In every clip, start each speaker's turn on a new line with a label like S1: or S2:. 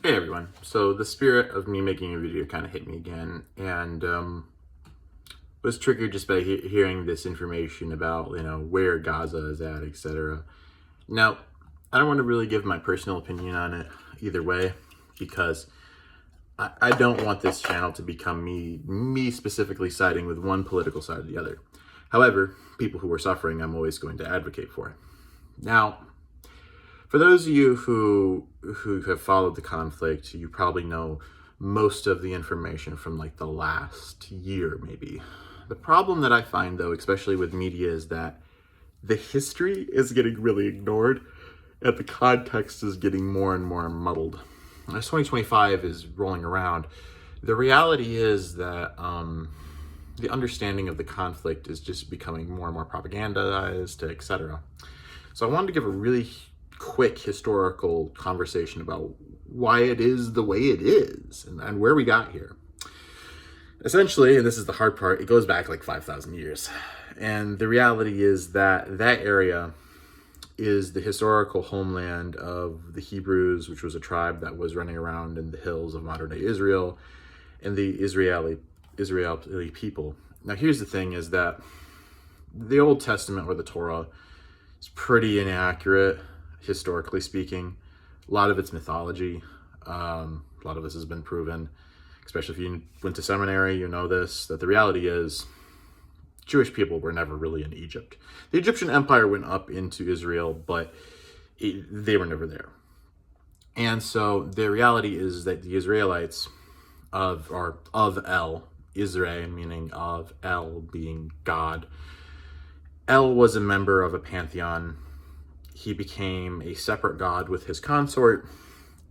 S1: Hey everyone. So the spirit of me making a video kind of hit me again, and was triggered just by hearing this information about where Gaza is at, etc. Now, I don't want to really give my personal opinion on it either way, because I don't want this channel to become me specifically siding with one political side or the other. However, people who are suffering, I'm always going to advocate for. Now, for those of you who have followed the conflict, you probably know most of the information from like the last year, maybe. The problem that I find, though, especially with media, is that the history is getting really ignored and the context is getting more and more muddled. As 2025 is rolling around, the reality is that the understanding of the conflict is just becoming more and more propagandized, etc. So I wanted to give a really quick historical conversation about why it is the way it is and where we got here. Essentially, and this is the hard part, it goes back like 5,000 years. And the reality is that that area is the historical homeland of the Hebrews, which was a tribe that was running around in the hills of modern-day Israel, and the Israeli people. Now, here's the thing, is that the Old Testament, or the Torah, is pretty inaccurate, historically speaking. A lot of it's mythology. A lot of this has been proven, especially if you went to seminary, you know this, that the reality is Jewish people were never really in Egypt. The Egyptian Empire went up into Israel, but they were never there. And so the reality is that the Israelites of El, Israel meaning of El being God, El was a member of a pantheon. He became a separate god with his consort,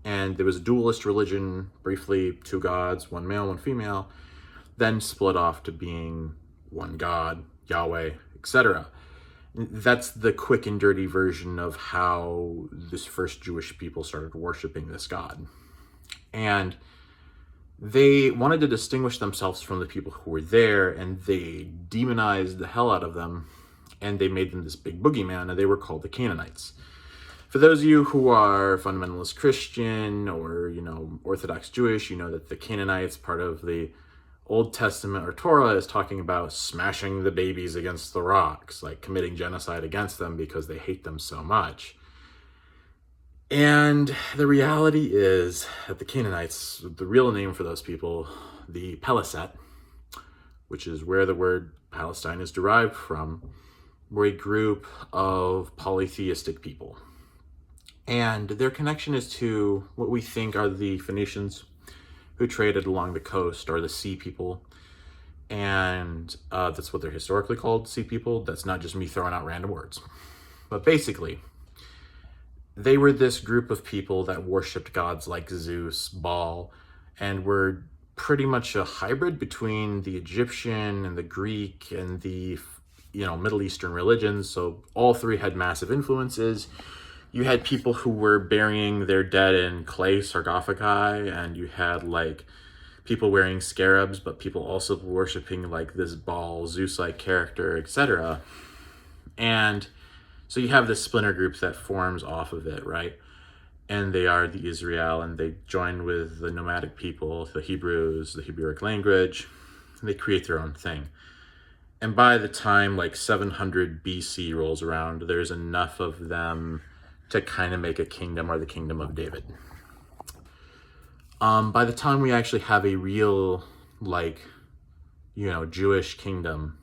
S1: and there was a dualist religion, briefly two gods, one male, one female, then split off to being one God, Yahweh, etc. That's the quick and dirty version of how this first Jewish people started worshiping this God. And they wanted to distinguish themselves from the people who were there, and they demonized the hell out of them, and they made them this big boogeyman, and they were called the Canaanites. For those of you who are fundamentalist Christian or, Orthodox Jewish, you know that the Canaanites, part of the Old Testament or Torah, is talking about smashing the babies against the rocks, like committing genocide against them because they hate them so much. And the reality is that the Canaanites, the real name for those people, the Peleset, which is where the word Palestine is derived from, were a group of polytheistic people. And their connection is to what we think are the Phoenicians, who traded along the coast, or the sea people. And that's what they're historically called, sea people. That's not just me throwing out random words. But basically, they were this group of people that worshipped gods like Zeus, Baal, and were pretty much a hybrid between the Egyptian and the Greek and the Middle Eastern religions. So all three had massive influences. You had people who were burying their dead in clay sarcophagi, and you had like people wearing scarabs, but people also worshiping like this Baal, Zeus-like character, etc. And so you have this splinter group that forms off of it, right? And they are the Israel, and they join with the nomadic people, the Hebrews, the Hebrewic language, and they create their own thing. And by the time like 700 BC rolls around, there's enough of them to kind of make a kingdom, or the kingdom of David. By the time we actually have a real, Jewish kingdom,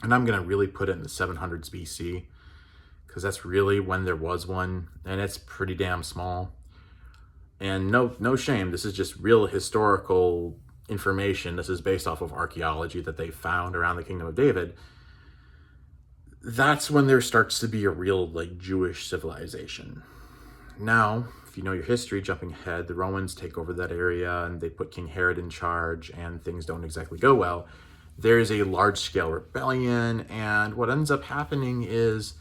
S1: and I'm going to really put it in the 700s BC, because that's really when there was one, and it's pretty damn small. And no shame, this is just real historical information. This is based off of archaeology that they found around the kingdom of David. That's when there starts to be a real Jewish civilization. Now, if you know your history, jumping ahead, the Romans take over that area and they put King Herod in charge, and things don't exactly go well. There's a large-scale rebellion, and what ends up happening is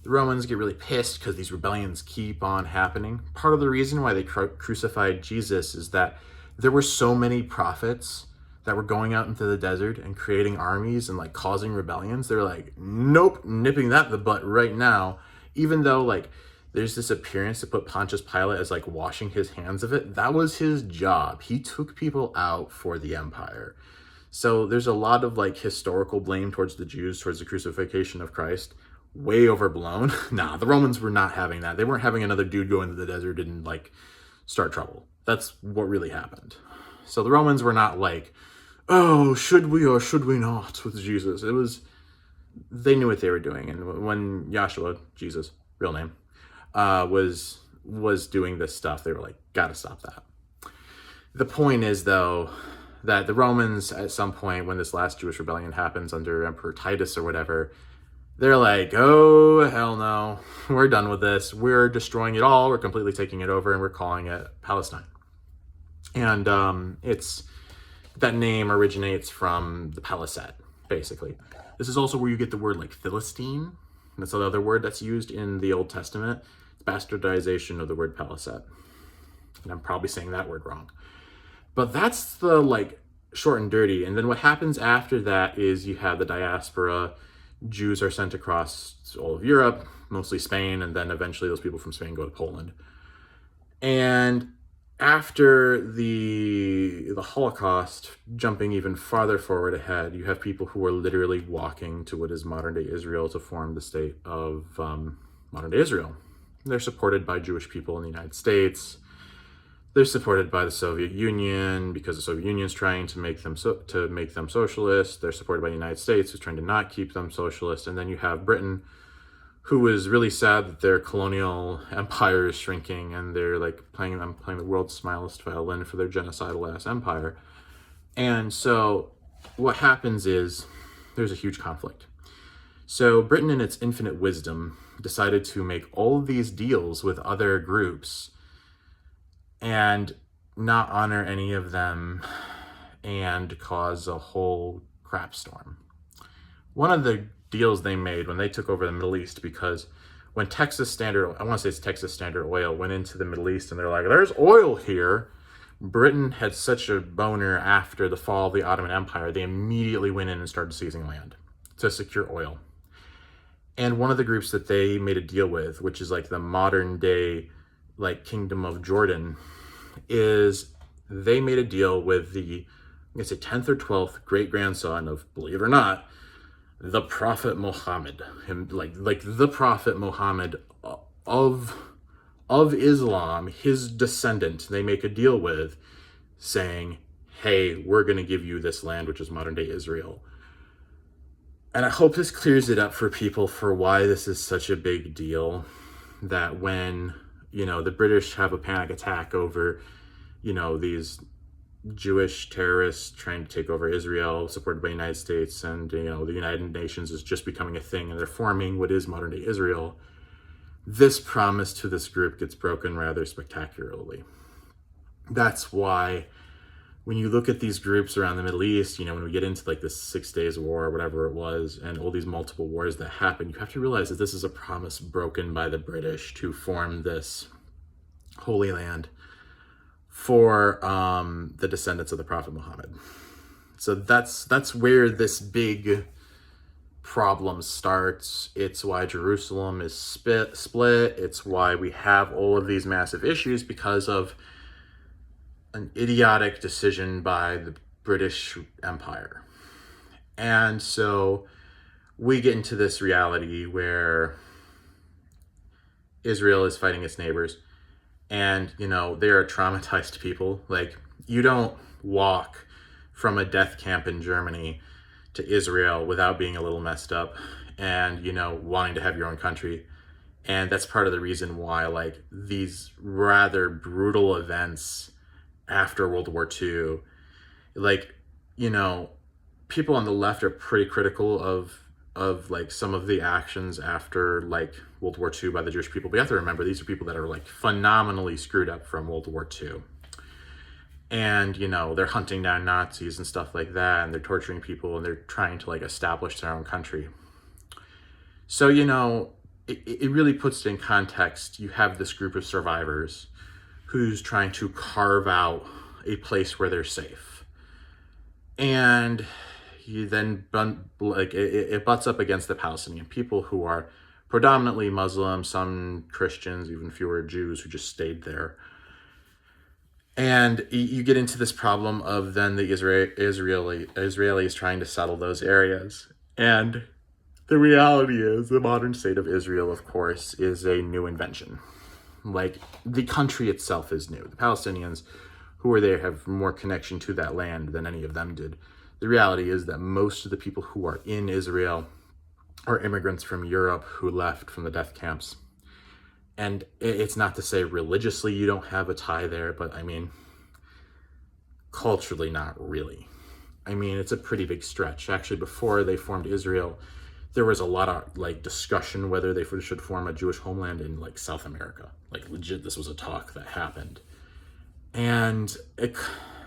S1: the Romans get really pissed because these rebellions keep on happening. Part of the reason why they crucified Jesus is that there were so many prophets that were going out into the desert and creating armies and causing rebellions. They're like, nope, nipping that in the butt right now. Even though there's this appearance to put Pontius Pilate as like washing his hands of it. That was his job. He took people out for the empire. So there's a lot of like historical blame towards the Jews, towards the crucifixion of Christ. Way overblown. Nah, the Romans were not having that. They weren't having another dude go into the desert and like start trouble. That's what really happened. So the Romans were not like, oh, should we or should we not with Jesus? It was, they knew what they were doing. And when Yahshua, Jesus, real name, was doing this stuff, they were like, gotta stop that. The point is, though, that the Romans, at some point when this last Jewish rebellion happens under Emperor Titus or whatever, they're like, oh, hell no, we're done with this. We're destroying it all. We're completely taking it over, and we're calling it Palestine. And that name originates from the Palisade, basically. This is also where you get the word like Philistine. That's the other word that's used in the Old Testament. It's bastardization of the word Palisade. And I'm probably saying that word wrong. But that's the like short and dirty. And then what happens after that is you have the diaspora. Jews are sent across all of Europe, mostly Spain, and then eventually those people from Spain go to Poland. And after the Holocaust, jumping even farther forward ahead, you have people who are literally walking to what is modern-day Israel to form the state of modern-day Israel. They're supported by Jewish people in the United States. They're supported by the Soviet Union because the Soviet Union is trying to make them socialist. They're supported by the United States, who's trying to not keep them socialist. And then you have Britain, who is really sad that their colonial empire is shrinking, and they're like playing the world's smallest violin for their genocidal ass empire. And so what happens is there's a huge conflict. So Britain, in its infinite wisdom, decided to make all of these deals with other groups and not honor any of them and cause a whole crap storm. One of the deals they made when they took over the Middle East, because when Texas Standard Oil went into the Middle East and they're like, there's oil here, Britain had such a boner after the fall of the Ottoman Empire, they immediately went in and started seizing land to secure oil. And one of the groups that they made a deal with, which is like the modern day like Kingdom of Jordan, is they made a deal with the, I guess, 10th or 12th great grandson of, believe it or not, the Prophet Muhammad, him like the Prophet Muhammad of Islam, his descendant. They make a deal with, saying, "Hey, we're going to give you this land, which is modern day Israel." And I hope this clears it up for people for why this is such a big deal. That when the British have a panic attack over, these Jewish terrorists trying to take over Israel, supported by the United States, and, the United Nations is just becoming a thing, and they're forming what is modern day Israel. This promise to this group gets broken rather spectacularly. That's why when you look at these groups around the Middle East, when we get into like the 6 Days War or whatever it was, and all these multiple wars that happen, you have to realize that this is a promise broken by the British to form this Holy Land for the descendants of the Prophet Muhammad. So that's where this big problem starts. It's why Jerusalem is split. It's why we have all of these massive issues, because of an idiotic decision by the British Empire. And so we get into this reality where Israel is fighting its neighbors, and they are traumatized people. Like, you don't walk from a death camp in Germany to Israel without being a little messed up and wanting to have your own country. And that's part of the reason why like these rather brutal events after World War II, like, people on the left are pretty critical of like some of the actions after like World War II by the Jewish people. But you have to remember, these are people that are like phenomenally screwed up from World War II. And, they're hunting down Nazis and stuff like that, and they're torturing people, and they're trying to like establish their own country. So, it really puts it in context. You have this group of survivors who's trying to carve out a place where they're safe. And you then it butts up against the Palestinian people, who are predominantly Muslim, some Christians, even fewer Jews who just stayed there. And you get into this problem of then the Israelis trying to settle those areas. And the reality is the modern state of Israel, of course, is a new invention. Like, the country itself is new. The Palestinians who are there have more connection to that land than any of them did. The reality is that most of the people who are in Israel are immigrants from Europe who left from the death camps. And it's not to say religiously you don't have a tie there, but I mean, culturally, not really. I mean, it's a pretty big stretch. Actually, before they formed Israel, there was a lot of like discussion whether they should form a Jewish homeland in like South America. Like, legit, this was a talk that happened. And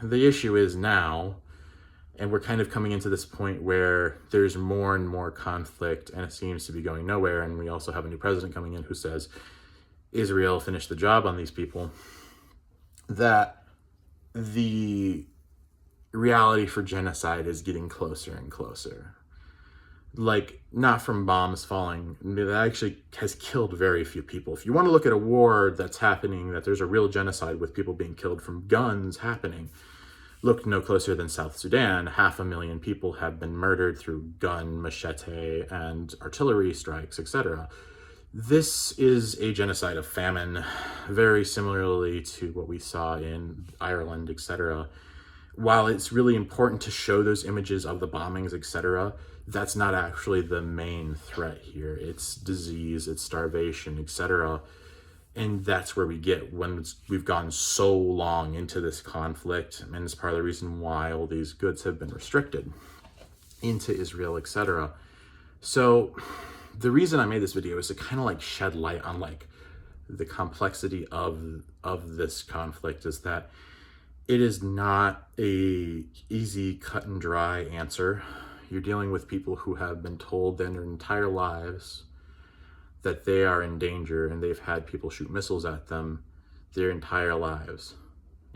S1: the issue is now, and we're kind of coming into this point where there's more and more conflict and it seems to be going nowhere. And we also have a new president coming in who says Israel finished the job on these people, that the reality for genocide is getting closer and closer. Like, not from bombs falling. That actually has killed very few people. If you want to look at a war that's happening, that there's a real genocide with people being killed from guns happening, look no closer than South Sudan. 500,000 people have been murdered through gun, machete, and artillery strikes, etc. This is a genocide of famine, very similarly to what we saw in Ireland, etc. While it's really important to show those images of the bombings, etc., that's not actually the main threat here. It's disease, it's starvation, etc. And that's where we get when we've gone so long into this conflict, and it's part of the reason why all these goods have been restricted into Israel, etc. So the reason I made this video is to kind of like shed light on like the complexity of this conflict, is that it is not a easy cut and dry answer. You're dealing with people who have been told their entire lives that they are in danger, and they've had people shoot missiles at them their entire lives.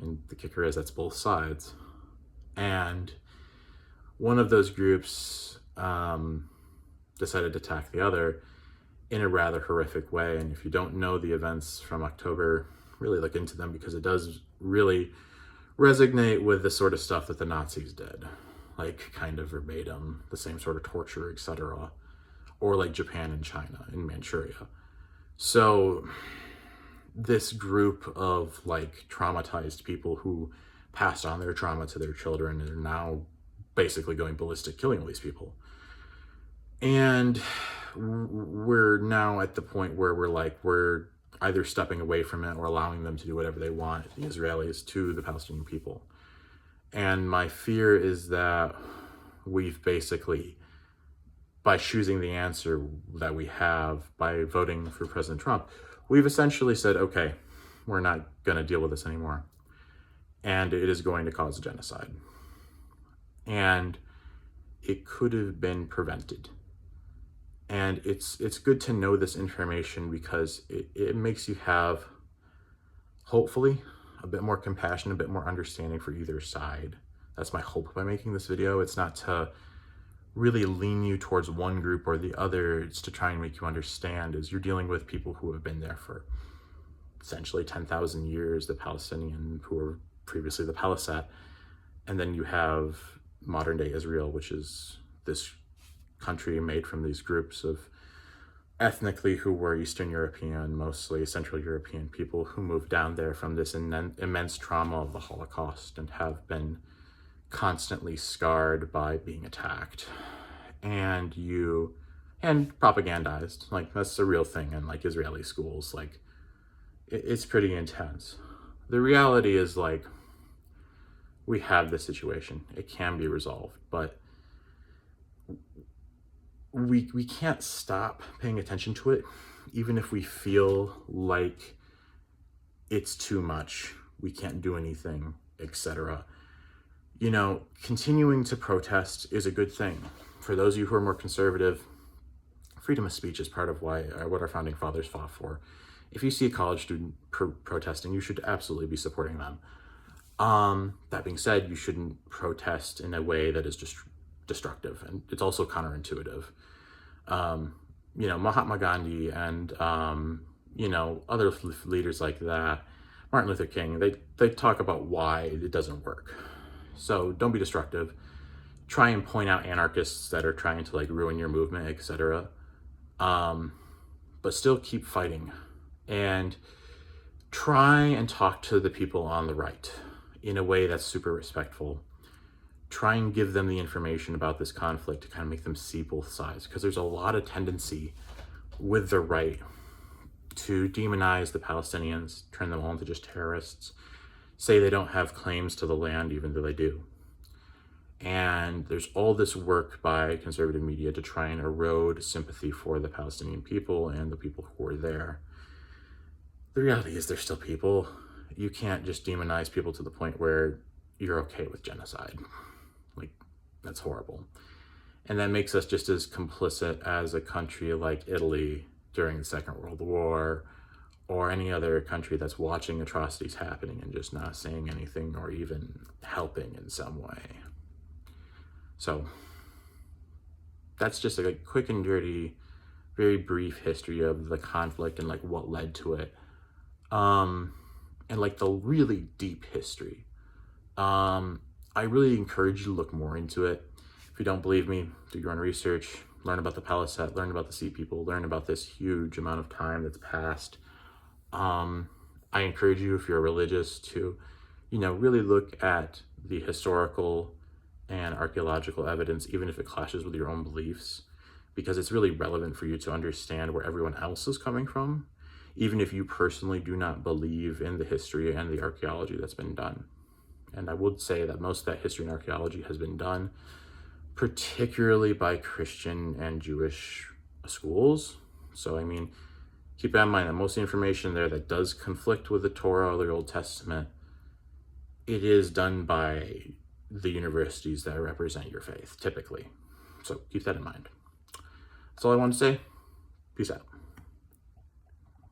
S1: And the kicker is that's both sides. And one of those groups decided to attack the other in a rather horrific way. And if you don't know the events from October, really look into them, because it does really resonate with the sort of stuff that the Nazis did, like kind of verbatim, the same sort of torture, etc., or like Japan and China in Manchuria. So this group of like traumatized people who passed on their trauma to their children and are now basically going ballistic, killing all these people. And we're now at the point where we're either stepping away from it or allowing them to do whatever they want, the Israelis, to the Palestinian people. And my fear is that we've basically, by choosing the answer that we have, by voting for President Trump, we've essentially said, okay, we're not going to deal with this anymore. And it is going to cause a genocide. And it could have been prevented. And it's good to know this information, because it makes you have, hopefully, a bit more compassion, a bit more understanding for either side. That's my hope by making this video. It's not to really lean you towards one group or the other. It's to try and make you understand, as you're dealing with people who have been there for essentially 10,000 years, the Palestinian, who were previously the Palesat, and then you have modern day Israel, which is this country made from these groups of ethnically who were Eastern European, mostly Central European people who moved down there from this immense trauma of the Holocaust and have been constantly scarred by being attacked and propagandized. Like, that's a real thing in like Israeli schools. Like, it's pretty intense. The reality is, like, we have this situation. It can be resolved, but we can't stop paying attention to it, even if we feel like it's too much, we can't do anything, etc. You know, continuing to protest is a good thing. For those of you who are more conservative, freedom of speech is part of what our founding fathers fought for. If you see a college student protesting, you should absolutely be supporting them. That being said, you shouldn't protest in a way that is just destructive, and it's also counterintuitive. Mahatma Gandhi and, other leaders like that, Martin Luther King, they talk about why it doesn't work. So don't be destructive. Try and point out anarchists that are trying to like ruin your movement, etc. But still keep fighting, and try and talk to the people on the right in a way that's super respectful. Try and give them the information about this conflict to kind of make them see both sides, because there's a lot of tendency with the right to demonize the Palestinians, turn them all into just terrorists, say they don't have claims to the land even though they do. And there's all this work by conservative media to try and erode sympathy for the Palestinian people and the people who are there. The reality is they're still people. You can't just demonize people to the point where you're okay with genocide. Like, that's horrible. And that makes us just as complicit as a country like Italy during the Second World War, or any other country that's watching atrocities happening and just not saying anything or even helping in some way. So that's just like a quick and dirty, very brief history of the conflict and like what led to it. And like the really deep history. I really encourage you to look more into it. If you don't believe me, do your own research, learn about the Palisade, learn about the Sea People, learn about this huge amount of time that's passed. I encourage you, if you're religious, to, really look at the historical and archaeological evidence, even if it clashes with your own beliefs, because it's really relevant for you to understand where everyone else is coming from, even if you personally do not believe in the history and the archaeology that's been done. And I would say that most of that history and archaeology has been done particularly by Christian and Jewish schools. So, keep that in mind that most of the information there that does conflict with the Torah or the Old Testament, it is done by the universities that represent your faith, typically. So keep that in mind. That's all I want to say. Peace out.